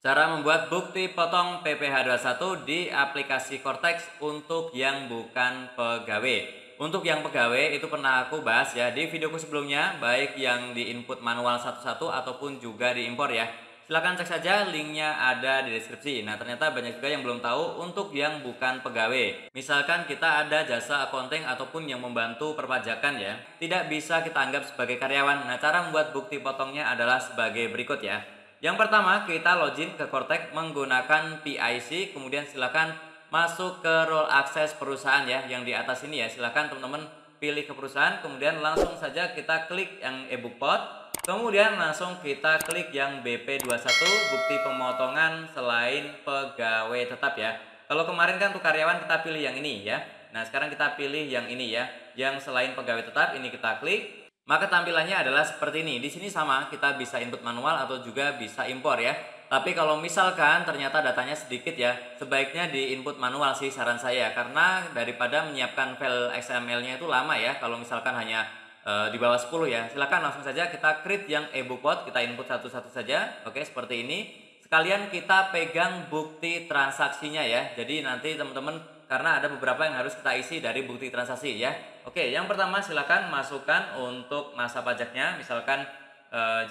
Cara membuat bukti potong PPh21 di aplikasi Cortex untuk yang bukan pegawai. Untuk yang pegawai itu pernah aku bahas ya di videoku sebelumnya, baik yang di input manual satu-satu ataupun juga diimpor ya. Silahkan cek saja, linknya ada di deskripsi. Nah, ternyata banyak juga yang belum tahu untuk yang bukan pegawai. Misalkan kita ada jasa accounting ataupun yang membantu perpajakan ya, tidak bisa kita anggap sebagai karyawan. Nah, cara membuat bukti potongnya adalah sebagai berikut ya. Yang pertama, kita login ke Cortex menggunakan PIC, kemudian silakan masuk ke role akses perusahaan ya, yang di atas ini ya. Silakan teman-teman pilih ke perusahaan, kemudian langsung saja kita klik yang ebook pot, kemudian langsung kita klik yang BP21, bukti pemotongan selain pegawai tetap ya. Kalau kemarin kan untuk karyawan kita pilih yang ini ya. Nah, sekarang kita pilih yang ini ya, yang selain pegawai tetap, ini kita klik. Maka tampilannya adalah seperti ini. Di sini sama, kita bisa input manual atau juga bisa impor ya. Tapi kalau misalkan ternyata datanya sedikit ya, sebaiknya di input manual sih saran saya. Karena daripada menyiapkan file XML-nya itu lama ya, kalau misalkan hanya di bawah 10 ya. Silakan langsung saja kita create yang ebook pot, kita input satu-satu saja. Oke, seperti ini. Sekalian kita pegang bukti transaksinya ya. Jadi nanti teman-teman, karena ada beberapa yang harus kita isi dari bukti transaksi ya. Oke, yang pertama silakan masukkan untuk masa pajaknya, misalkan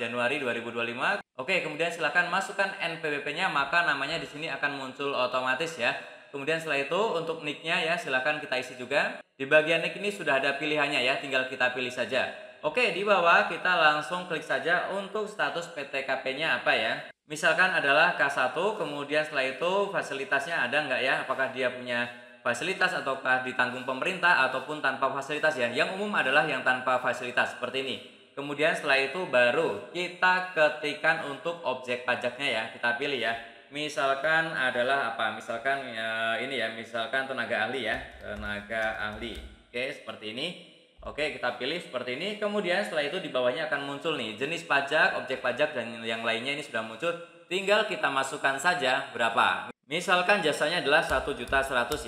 Januari 2025. Oke, kemudian silakan masukkan NPWP-nya, maka namanya di sini akan muncul otomatis ya. Kemudian setelah itu untuk nick-nya ya, silakan kita isi juga. Di bagian nick ini sudah ada pilihannya ya, tinggal kita pilih saja. Oke, di bawah kita langsung klik saja untuk status PTKP-nya apa ya. Misalkan adalah K1, kemudian setelah itu fasilitasnya ada nggak ya, apakah dia punya fasilitas ataukah ditanggung pemerintah ataupun tanpa fasilitas ya. Yang umum adalah yang tanpa fasilitas seperti ini. Kemudian setelah itu baru kita ketikkan untuk objek pajaknya ya, kita pilih ya. Misalkan adalah apa? Misalkan ya, ini ya, misalkan tenaga ahli ya, tenaga ahli. Oke, seperti ini. Oke, kita pilih seperti ini. Kemudian setelah itu di bawahnya akan muncul nih jenis pajak, objek pajak dan yang lainnya ini sudah muncul. Tinggal kita masukkan saja berapa. Misalkan jasanya adalah 1.100.000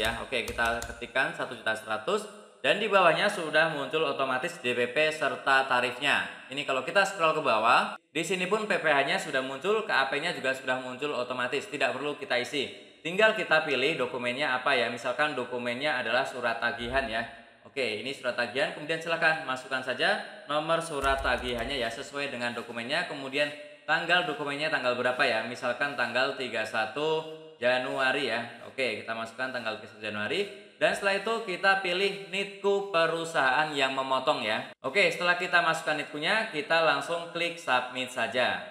ya. Oke, kita ketikkan 1.100.000 dan di bawahnya sudah muncul otomatis DPP serta tarifnya. Ini kalau kita scroll ke bawah, di sini pun PPh-nya sudah muncul, KAP-nya juga sudah muncul otomatis, tidak perlu kita isi. Tinggal kita pilih dokumennya apa ya. Misalkan dokumennya adalah surat tagihan ya. Oke, ini surat tagihan, kemudian silakan masukkan saja nomor surat tagihannya ya sesuai dengan dokumennya, kemudian tanggal dokumennya tanggal berapa ya, misalkan tanggal 31 Januari ya. Oke, kita masukkan tanggal 31 Januari, dan setelah itu kita pilih NITKU perusahaan yang memotong ya. Oke, setelah kita masukkan NITKU-nya, kita langsung klik submit saja.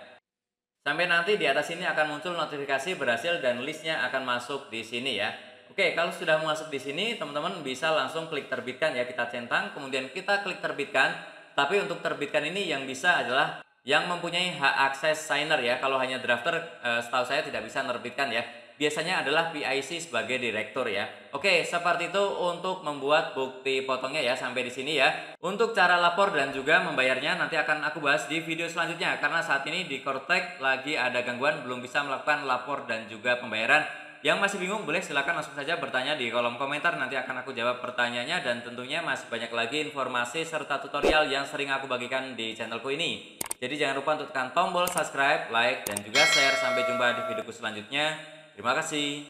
Sampai nanti di atas ini akan muncul notifikasi berhasil dan listnya akan masuk di sini ya. Oke, kalau sudah masuk di sini, teman-teman bisa langsung klik terbitkan ya, kita centang, kemudian kita klik terbitkan. Tapi untuk terbitkan ini yang bisa adalah yang mempunyai hak akses signer ya. Kalau hanya drafter, setahu saya tidak bisa menerbitkan ya. Biasanya adalah PIC sebagai direktur ya. Oke, seperti itu untuk membuat bukti potongnya ya, sampai di sini ya. Untuk cara lapor dan juga membayarnya nanti akan aku bahas di video selanjutnya, karena saat ini di Cortex lagi ada gangguan, belum bisa melakukan lapor dan juga pembayaran. Yang masih bingung boleh silakan langsung saja bertanya di kolom komentar, nanti akan aku jawab pertanyaannya, dan tentunya masih banyak lagi informasi serta tutorial yang sering aku bagikan di channelku ini. Jadi jangan lupa untuk tekan tombol subscribe, like, dan juga share. Sampai jumpa di videoku selanjutnya. Terima kasih.